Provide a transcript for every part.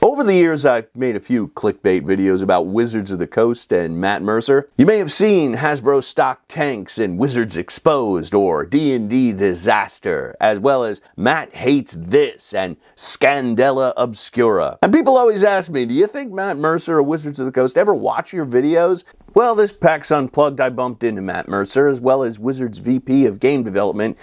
Over the years, I've made a few clickbait videos about Wizards of the Coast and Matt Mercer. You may have seen Hasbro stock tanks and Wizards exposed, or D&D disaster, as well as Matt hates this and Scandella Obscura. And people always ask me, do you think Matt Mercer or Wizards of the Coast ever watch your videos? Well, this PAX Unplugged, I bumped into Matt Mercer, as well as Wizards VP of Game Development,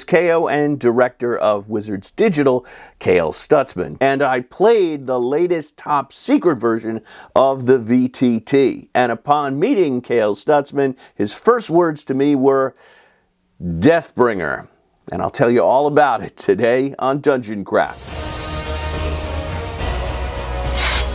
Kale, and Director of Wizards Digital, Kale Stutzman. And I played the latest top secret version of the VTT. And upon meeting Kale Stutzman, his first words to me were, Deathbringer. And I'll tell you all about it today on Dungeon Craft.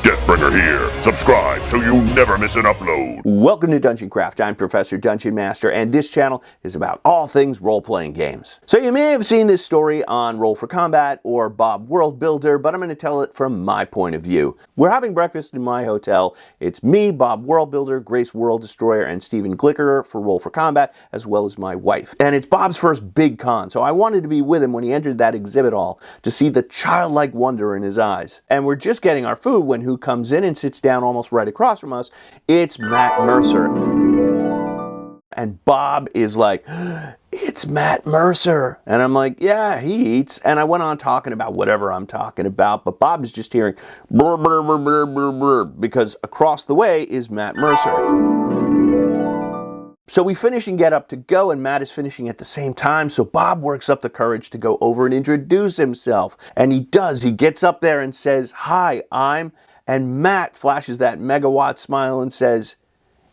Deathbringer here. Subscribe so you never miss an upload. Welcome to Dungeon Craft. I'm Professor Dungeon Master, and this channel is about all things role-playing games. So you may have seen this story on Roll for Combat or Bob World Builder, but I'm going to tell it from my point of view. We're having breakfast in my hotel. It's me, Bob World Builder, Grace World Destroyer, and Stephen Glicker for Roll for Combat, as well as my wife. And it's Bob's first big con, so I wanted to be with him when he entered that exhibit hall to see the childlike wonder in his eyes. And we're just getting our food when who comes in and sits down almost right across from us. It's Matt Mercer. And Bob is like, it's Matt Mercer. And I'm like, yeah, he eats. And I went on talking about whatever I'm talking about, but Bob is just hearing brr, brr, brr, brr, brr, brr, because across the way is Matt Mercer. So we finish and get up to go, and Matt is finishing at the same time, so Bob works up the courage to go over and introduce himself. And he does. He gets up there and says, hi, and Matt flashes that megawatt smile and says,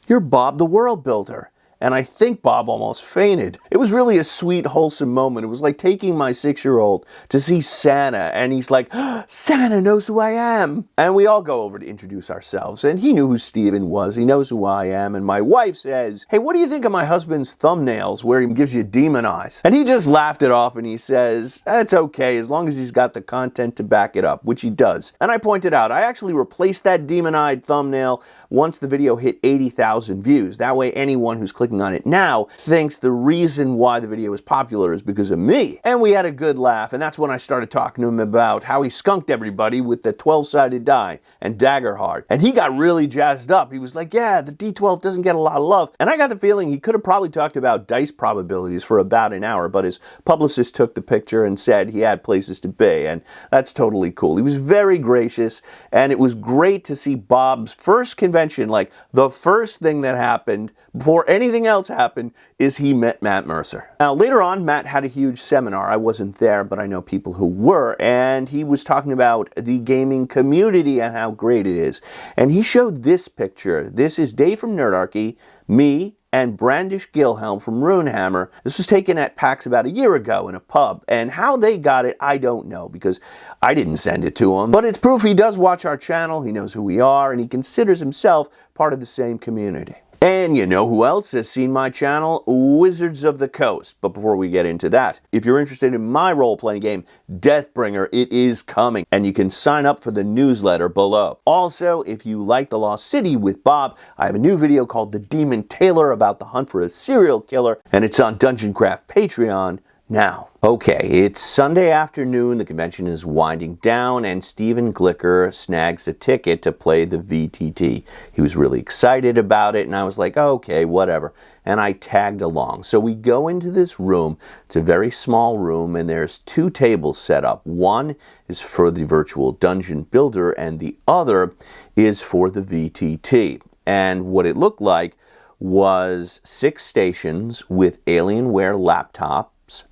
you're Bob the World Builder. And I think Bob almost fainted. It was really a sweet, wholesome moment. It was like taking my 6-year-old to see Santa, and he's like, Santa knows who I am. And we all go over to introduce ourselves, and he knew who Steven was. He knows who I am. And my wife says, hey, what do you think of my husband's thumbnails where he gives you demon eyes? And he just laughed it off, and he says, that's okay, as long as he's got the content to back it up, which he does. And I pointed out, I actually replaced that demon-eyed thumbnail once the video hit 80,000 views. That way, anyone who's clicking on it now thinks the reason why the video is popular is because of me. And we had a good laugh, and that's when I started talking to him about how he skunked everybody with the 12-sided die and dagger heart. And he got really jazzed up. He was like, yeah, the D12 doesn't get a lot of love. And I got the feeling he could have probably talked about dice probabilities for about an hour, but his publicist took the picture and said he had places to be, and that's totally cool. He was very gracious, and it was great to see Bob's first convention. Like, the first thing that happened before anything else happened is he met Matt Mercer. Now, later on, Matt had a huge seminar. I wasn't there, but I know people who were, and he was talking about the gaming community and how great it is. And he showed this picture. This is Dave from Nerdarchy, me, and Brandish Gilhelm from Runehammer. This was taken at PAX about a year ago in a pub, and how they got it, I don't know, because I didn't send it to him. But it's proof he does watch our channel, he knows who we are, and he considers himself part of the same community. And you know who else has seen my channel? Wizards of the Coast. But before we get into that, if you're interested in my role-playing game, Deathbringer, it is coming, and you can sign up for the newsletter below. Also, if you like The Lost City with Bob, I have a new video called The Demon Tailor about the hunt for a serial killer, and it's on Dungeon Craft Patreon now. Okay, it's Sunday afternoon, the convention is winding down, and Stephen Glicker snags a ticket to play the VTT. He was really excited about it, and I was like, okay, whatever. And I tagged along. So we go into this room. It's a very small room, and there's 2 tables set up. One is for the virtual dungeon builder, and the other is for the VTT. And what it looked like was 6 stations with Alienware laptops,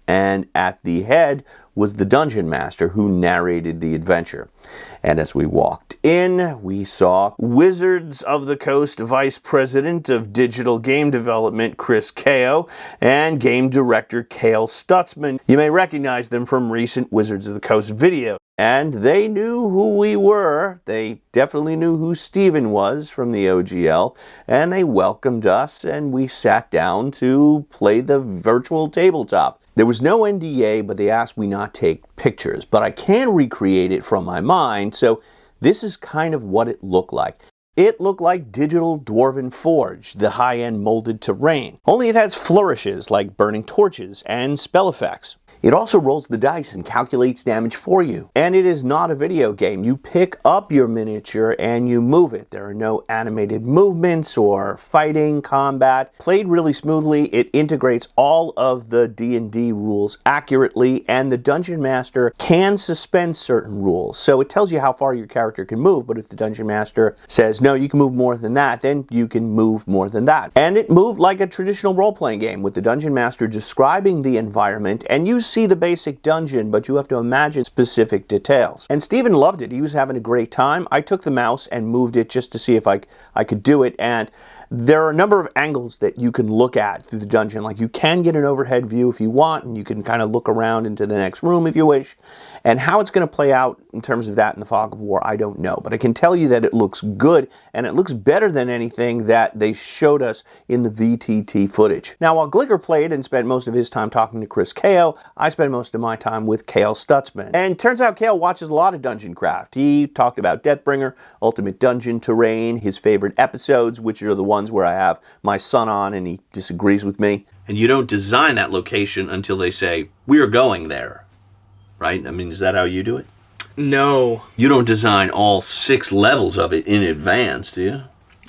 and at the head was the Dungeon Master who narrated the adventure. And as we walked in, we saw Wizards of the Coast Vice President of Digital Game Development, Kale, and Game Director Kale Stutzman. You may recognize them from recent Wizards of the Coast videos. And they knew who we were. They definitely knew who Steven was from the OGL. And they welcomed us, and we sat down to play the virtual tabletop. There was no NDA, but they asked we not take pictures. But I can recreate it from my mind, so this is kind of what it looked like. It looked like digital Dwarven Forge, the high-end molded terrain. Only it has flourishes like burning torches and spell effects. It also rolls the dice and calculates damage for you. And it is not a video game. You pick up your miniature and you move it. There are no animated movements or fighting, combat. Played really smoothly. It integrates all of the D&D rules accurately, and the Dungeon Master can suspend certain rules. So it tells you how far your character can move, but if the Dungeon Master says, no, you can move more than that, then you can move more than that. And it moved like a traditional role-playing game, with the Dungeon Master describing the environment, and you see the basic dungeon, but you have to imagine specific details. And Steven loved it. He was having a great time. I took the mouse and moved it just to see if I could do it, and there are a number of angles that you can look at through the dungeon. Like, you can get an overhead view if you want, and you can kind of look around into the next room if you wish. And how it's going to play out in terms of that in the Fog of War, I don't know. But I can tell you that it looks good, and it looks better than anything that they showed us in the VTT footage. Now, while Glicker played and spent most of his time talking to Chris Kao, I spent most of my time with Kale Stutzman. And turns out Kale watches a lot of Dungeon Craft. He talked about Deathbringer, Ultimate Dungeon Terrain, his favorite episodes, which are the ones where I have my son on and he disagrees with me. And you don't design that location until they say, we are going there. Right? I mean, is that how you do it? No. You don't design all 6 levels of it in advance, do you?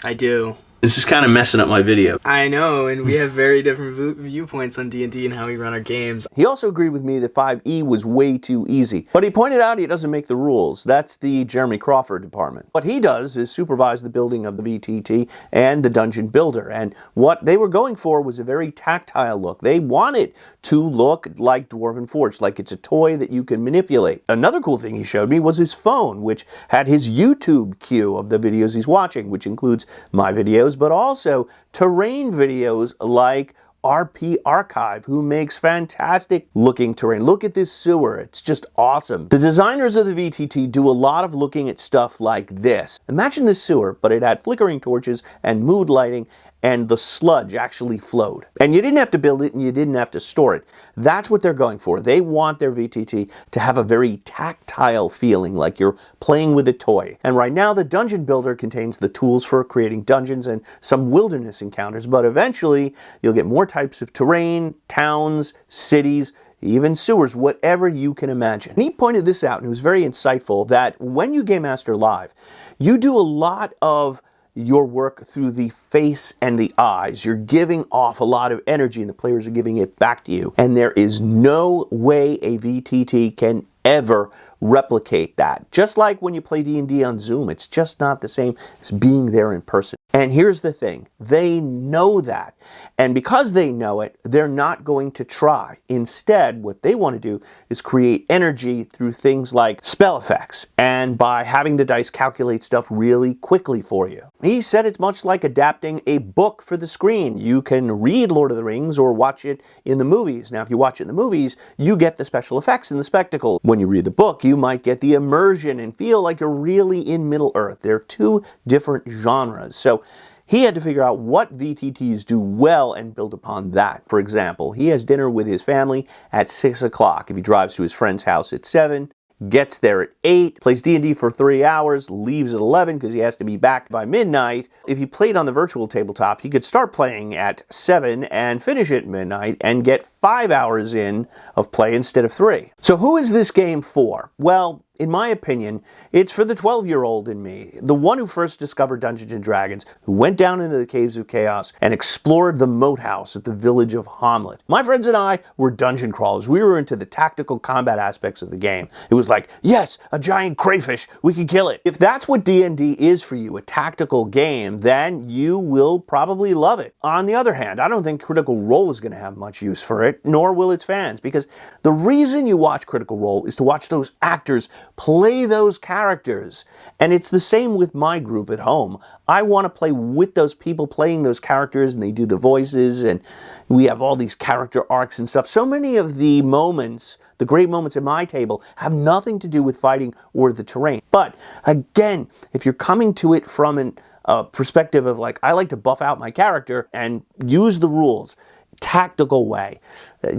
I do. This is kind of messing up my video. I know, and we have very different viewpoints on D&D and how we run our games. He also agreed with me that 5e was way too easy, but he pointed out he doesn't make the rules. That's the Jeremy Crawford department. What he does is supervise the building of the VTT and the Dungeon Builder, and what they were going for was a very tactile look. They wanted to look like Dwarven Forge, like it's a toy that you can manipulate. Another cool thing he showed me was his phone, which had his YouTube queue of the videos he's watching, which includes my videos, but also terrain videos like RP Archive, who makes fantastic looking terrain. Look at this sewer, it's just awesome. The designers of the VTT do a lot of looking at stuff like this. Imagine this sewer, but it had flickering torches and mood lighting, and the sludge actually flowed. And you didn't have to build it, and you didn't have to store it. That's what they're going for. They want their VTT to have a very tactile feeling, like you're playing with a toy. And right now, the Dungeon Builder contains the tools for creating dungeons and some wilderness encounters, but eventually, you'll get more types of terrain, towns, cities, even sewers, whatever you can imagine. And he pointed this out, and it was very insightful, that when you Game Master Live, you do a lot of your work through the face and the eyes. You're giving off a lot of energy, and the players are giving it back to you. And there is no way a VTT can ever replicate that. Just like when you play D&D on Zoom, it's just not the same as being there in person. And here's the thing, they know that. And because they know it, they're not going to try. Instead, what they want to do is create energy through things like spell effects, and by having the dice calculate stuff really quickly for you. He said it's much like adapting a book for the screen. You can read Lord of the Rings or watch it in the movies. Now, if you watch it in the movies, you get the special effects and the spectacle. When you read the book, you might get the immersion and feel like you're really in Middle-earth. They're two different genres. So he had to figure out what VTTs do well and build upon that. For example, he has dinner with his family at 6 o'clock. If he drives to his friend's house at 7, gets there at 8, plays D&D for 3 hours, leaves at 11 because he has to be back by midnight. If he played on the virtual tabletop, he could start playing at 7 and finish at midnight and get 5 hours in of play instead of 3. So who is this game for? Well, in my opinion, it's for the 12-year-old in me, the one who first discovered Dungeons & Dragons, who went down into the Caves of Chaos and explored the moat house at the village of Hamlet. My friends and I were dungeon crawlers. We were into the tactical combat aspects of the game. It was like, yes, a giant crayfish, we can kill it. If that's what D&D is for you, a tactical game, then you will probably love it. On the other hand, I don't think Critical Role is going to have much use for it, nor will its fans, because the reason you watch Critical Role is to watch those actors play those characters. And it's the same with my group at home. I want to play with those people playing those characters, and they do the voices, and we have all these character arcs and stuff. So many of the moments, the great moments at my table, have nothing to do with fighting or the terrain. But again, if you're coming to it from a perspective of like, I like to buff out my character and use the rules, tactical way,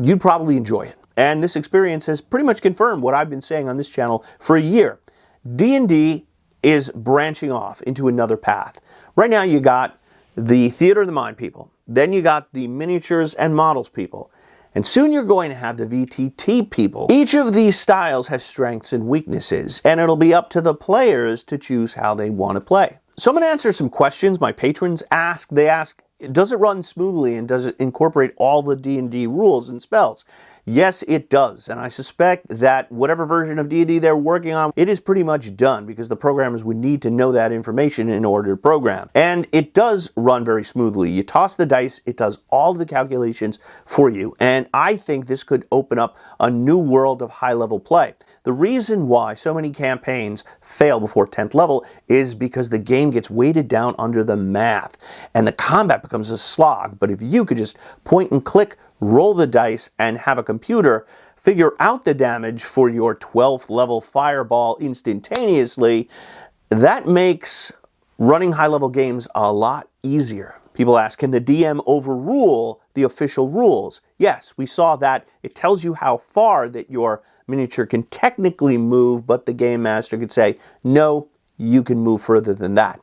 you'd probably enjoy it. And this experience has pretty much confirmed what I've been saying on this channel for a year. D&D is branching off into another path. Right now you got the Theater of the Mind people. Then you got the miniatures and models people. And soon you're going to have the VTT people. Each of these styles has strengths and weaknesses, and it'll be up to the players to choose how they want to play. So I'm going to answer some questions my patrons ask. They ask, does it run smoothly and does it incorporate all the D&D rules and spells? Yes, it does, and I suspect that whatever version of D&D they're working on, it is pretty much done because the programmers would need to know that information in order to program. And it does run very smoothly. You toss the dice, it does all the calculations for you, and I think this could open up a new world of high-level play. The reason why so many campaigns fail before 10th level is because the game gets weighted down under the math, and the combat becomes a slog. But if you could just point and click, roll the dice, and have a computer figure out the damage for your 12th level fireball instantaneously, that makes running high-level games a lot easier. People ask, can the DM overrule the official rules? Yes, we saw that. It tells you how far that your miniature can technically move, but the game master could say, no, you can move further than that.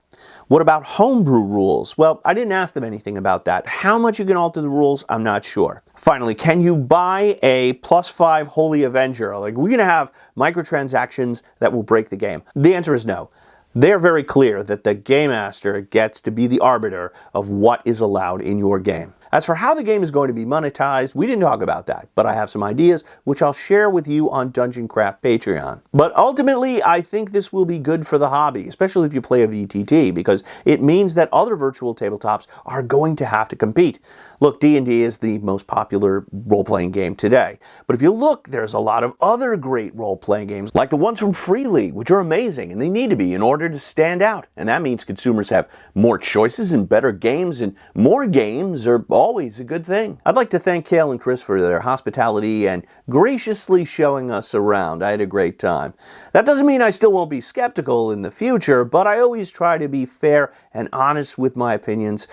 What about homebrew rules? Well, I didn't ask them anything about that. How much you can alter the rules, I'm not sure. Finally, can you buy a +5 Holy Avenger? Like, we're going to have microtransactions that will break the game. The answer is no. They're very clear that the game master gets to be the arbiter of what is allowed in your game. As for how the game is going to be monetized, we didn't talk about that, but I have some ideas which I'll share with you on Dungeon Craft Patreon. But ultimately, I think this will be good for the hobby, especially if you play a VTT, because it means that other virtual tabletops are going to have to compete. Look, D&D is the most popular role-playing game today, but if you look, there's a lot of other great role-playing games, like the ones from Free League, which are amazing, and they need to be in order to stand out. And that means consumers have more choices and better games, and more games are always a good thing. I'd like to thank Kale and Chris for their hospitality and graciously showing us around. I had a great time. That doesn't mean I still won't be skeptical in the future, but I always try to be fair and honest with my opinions.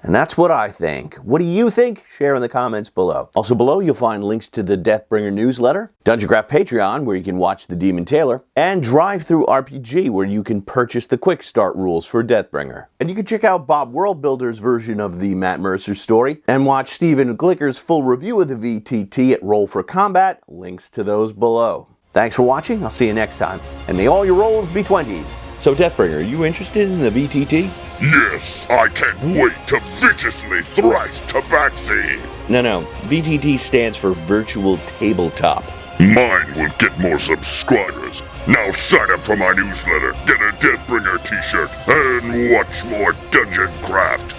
And that's what I think. What do you think? Share in the comments below. Also below, you'll find links to the Deathbringer newsletter, Dungeon Craft Patreon, where you can watch the Demon Tailor, and Drive Through RPG, where you can purchase the quick start rules for Deathbringer. And you can check out Bob Worldbuilder's version of the Matt Mercer story, and watch Stephen Glicker's full review of the VTT at Roll for Combat. Links to those below. Thanks for watching. I'll see you next time. And may all your rolls be 20s. So Deathbringer, are you interested in the VTT? Yes, I can't wait to viciously thrash Tabaxi. No. VTT stands for Virtual Tabletop. Mine will get more subscribers. Now sign up for my newsletter, get a Deathbringer t-shirt, and watch more Dungeon Craft.